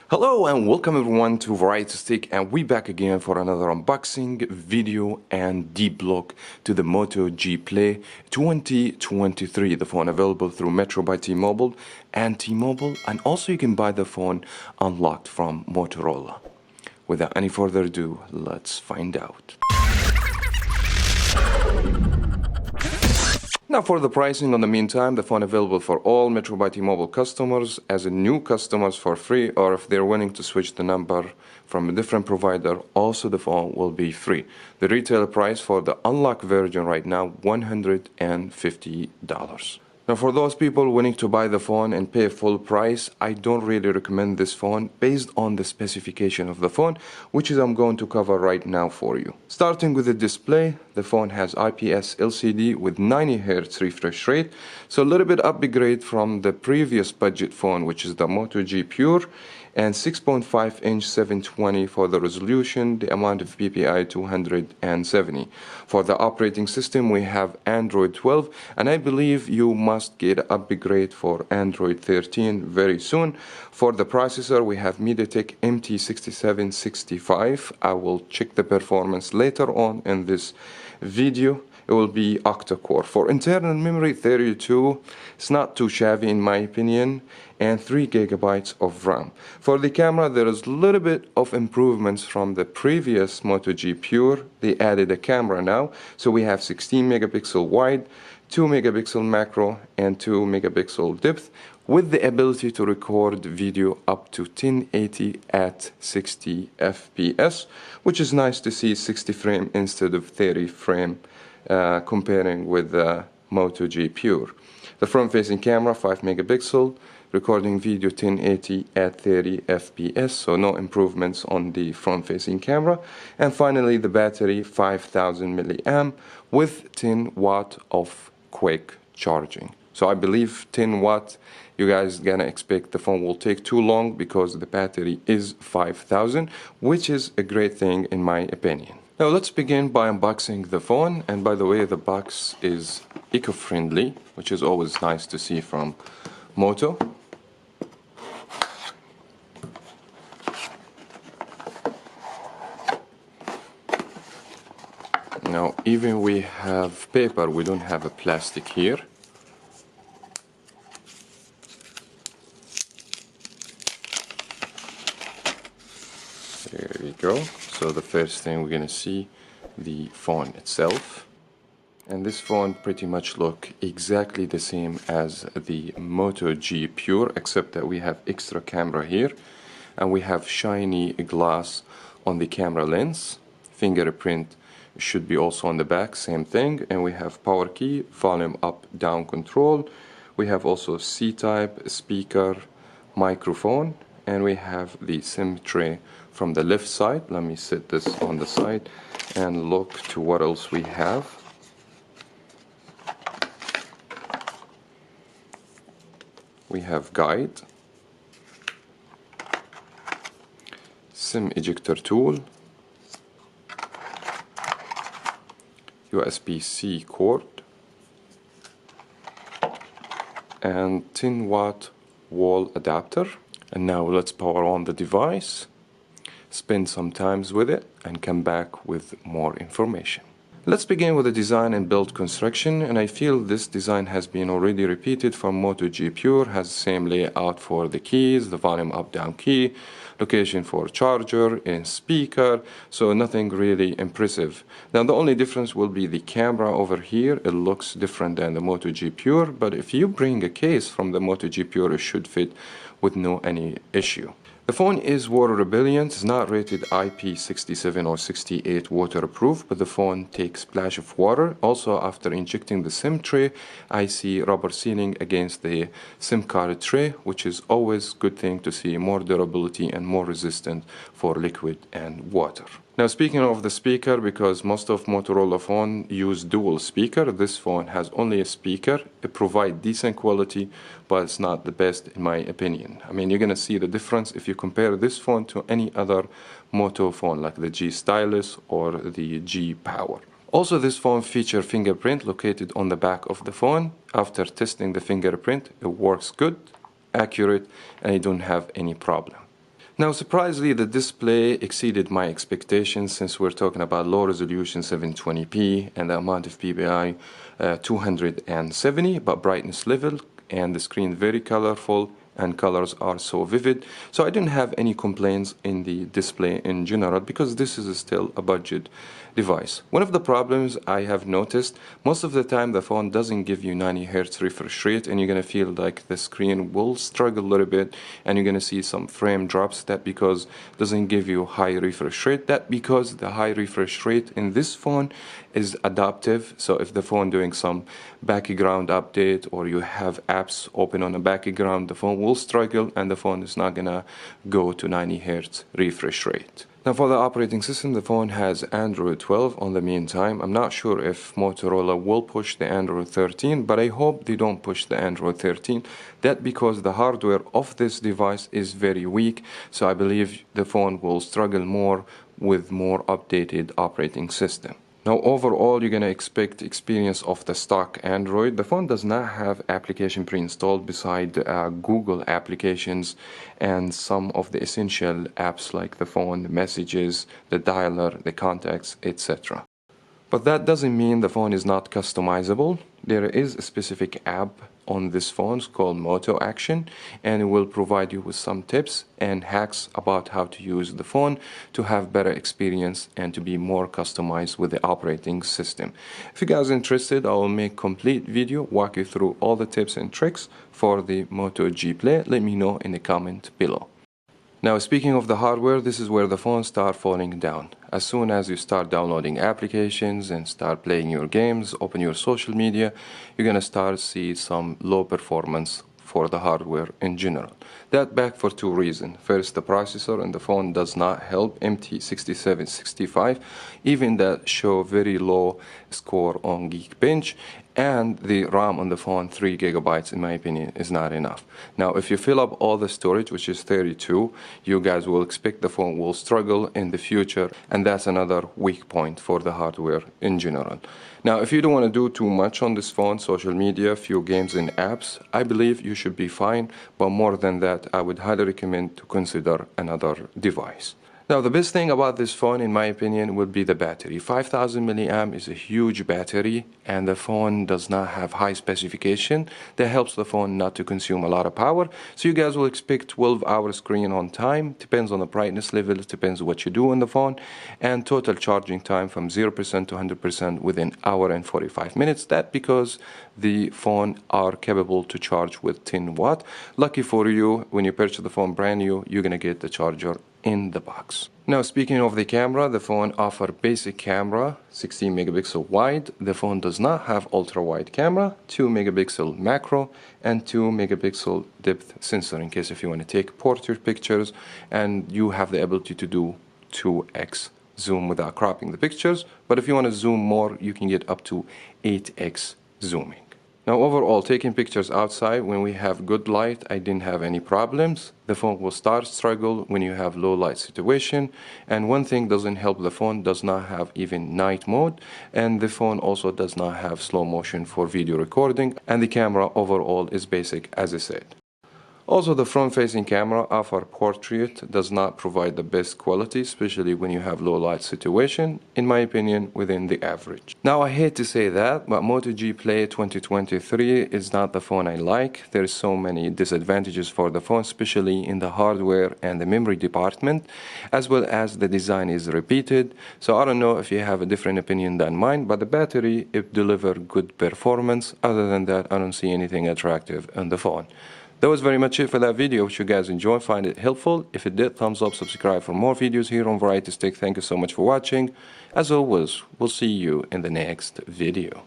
Hello and welcome everyone to Variety Stick, and we back again for another unboxing video and deep look to the Moto G Play 2023, the phone available through Metro by T-Mobile and T-Mobile, and also you can buy the phone unlocked from Motorola. Without any further ado, let's find out. Now for the pricing, on the meantime, the phone available for all Metro by T-Mobile customers as a new customers for free, or if they're willing to switch the number from a different provider, also the phone will be free. The retail price for the unlocked version right now, $150. Now for those people willing to buy the phone and pay full price, I don't really recommend this phone based on the specification of the phone, which is I'm going to cover right now for you. Starting with the display, the phone has IPS LCD with 90 Hz refresh rate, so a little bit upgrade from the previous budget phone, which is the Moto G Pure, and 6.5-inch 720 for the resolution, the amount of PPI 270. For the operating system, we have Android 12, and I believe you must get an upgrade for Android 13 very soon. For the processor, we have Mediatek MT6765. I will check the performance later on in this video. It will be Octa-core. For internal memory, 32. It's not too shabby in my opinion, and 3 GB of RAM. For the camera, there is a little bit of improvements from the previous Moto G Pure. They added a camera now, so we have 16 megapixel wide, 2 megapixel macro, and 2 megapixel depth, with the ability to record video up to 1080 at 60 FPS, which is nice to see 60 frame instead of 30 frame. Comparing with the Moto G Pure. The front-facing camera 5 megapixel, recording video 1080 at 30 FPS, so no improvements on the front-facing camera. And finally, the battery 5000 milliamp with 10 watt of quick charging. So I believe 10 watt, you guys gonna expect the phone will take too long because the battery is 5000, which is a great thing in my opinion. Now let's begin by unboxing the phone, and by the way, the box is eco-friendly, which is always nice to see from Moto. Now even we have paper, we don't have a plastic here. There we go. So the first thing we're gonna see the phone itself, and this phone pretty much look exactly the same as the Moto G Pure, except that we have extra camera here, and we have shiny glass on the camera lens. Fingerprint should be also on the back, same thing, and we have power key, volume up down control. We have also C-type speaker, microphone, and we have the SIM tray from the left side. Let me set this on the side and look to what else we have. We have guide, SIM ejector tool, USB-C cord, and 10 watt wall adapter. And now let's power on the device, spend some time with it, and come back with more information. Let's begin with the design and build construction, and I feel this design has been already repeated from Moto G Pure. Has the same layout for the keys, the volume up down key, location for charger and speaker, so nothing really impressive. Now the only difference will be the camera over here. It looks different than the Moto G Pure, but if you bring a case from the Moto G Pure, it should fit with no any issue. The phone is water repellent. It's not rated IP67 or 68 waterproof, but the phone takes splash of water. Also, after injecting the SIM tray, I see rubber sealing against the SIM card tray, which is always good thing to see, more durability and more resistant for liquid and water. Now speaking of the speaker, because most of Motorola phone use dual speaker, this phone has only a speaker. It provides decent quality, but it's not the best in my opinion. I mean, you're gonna see the difference if you compare this phone to any other Moto phone like the G Stylus or the G Power. Also, this phone features fingerprint located on the back of the phone. After testing the fingerprint, it works good, accurate, and you don't have any problem. Now, surprisingly, the display exceeded my expectations since we're talking about low resolution 720p and the amount of PPI 270, but brightness level and the screen very colorful and colors are so vivid. So I didn't have any complaints in the display in general because this is still a budget device. One of the problems I have noticed, most of the time the phone doesn't give you 90 Hz refresh rate, and you're going to feel like the screen will struggle a little bit and you're going to see some frame drops. That because it doesn't give you high refresh rate. That because the high refresh rate in this phone is adaptive. So if the phone doing some background update or you have apps open on the background, the phone will struggle and the phone is not gonna go to 90 Hz refresh rate. Now for the operating system, the phone has Android 12 on the meantime. I'm not sure if Motorola will push the Android 13, but I hope they don't push the Android 13. That because the hardware of this device is very weak, so I believe the phone will struggle more with more updated operating system. Now overall, you're going to expect experience of the stock Android. The phone does not have application pre-installed beside Google applications and some of the essential apps like the phone, the messages, the dialer, the contacts, etc. But that doesn't mean the phone is not customizable. There is a specific app on this phone called Moto Action, and it will provide you with some tips and hacks about how to use the phone to have better experience and to be more customized with the operating system. If you guys are interested, I will make complete video, walk you through all the tips and tricks for the Moto G Play. Let me know in the comment below. Now, speaking of the hardware, this is where the phone starts falling down. As soon as you start downloading applications and start playing your games, open your social media, you're gonna start see some low performance for the hardware in general. That back for two reasons. First, the processor in the phone does not help, MT6765, even that show very low score on Geekbench, and the RAM on the phone, 3 GB in my opinion, is not enough. Now, if you fill up all the storage, which is 32, you guys will expect the phone will struggle in the future, and that's another weak point for the hardware in general. Now, if you don't want to do too much on this phone, social media, few games and apps, I believe you should be fine, but more than that, I would highly recommend to consider another device. Now, the best thing about this phone, in my opinion, would be the battery. 5000 milliamp is a huge battery, and the phone does not have high specification. That helps the phone not to consume a lot of power. So you guys will expect 12-hour screen on time. Depends on the brightness level, it depends what you do on the phone. And total charging time from 0% to 100% within hour and 45 minutes. That because the phone are capable to charge with 10 watt. Lucky for you, when you purchase the phone brand new, you're gonna get the charger in the box. Now, speaking of the camera, the phone offers basic camera, 16 megapixel wide. The phone does not have ultra wide camera, 2 megapixel macro, and 2 megapixel depth sensor in case if you want to take portrait pictures, and you have the ability to do 2x zoom without cropping the pictures. But if you want to zoom more, you can get up to 8x zooming. Now, overall, taking pictures outside when we have good light, I didn't have any problems. The phone will start struggle when you have low light situation. And one thing doesn't help, the phone does not have even night mode. And the phone also does not have slow motion for video recording. And the camera overall is basic, as I said. Also, the front-facing camera of our portrait does not provide the best quality, especially when you have low light situation, in my opinion, within the average. Now, I hate to say that, but Moto G Play 2023 is not the phone I like. There's so many disadvantages for the phone, especially in the hardware and the memory department, as well as the design is repeated. So I don't know if you have a different opinion than mine, but the battery, it delivers good performance. Other than that, I don't see anything attractive in the phone. That was very much it for that video. Hope you guys enjoyed, find it helpful. If it did, thumbs up, subscribe for more videos here on Variety Stick. Thank you so much for watching. As always, we'll see you in the next video.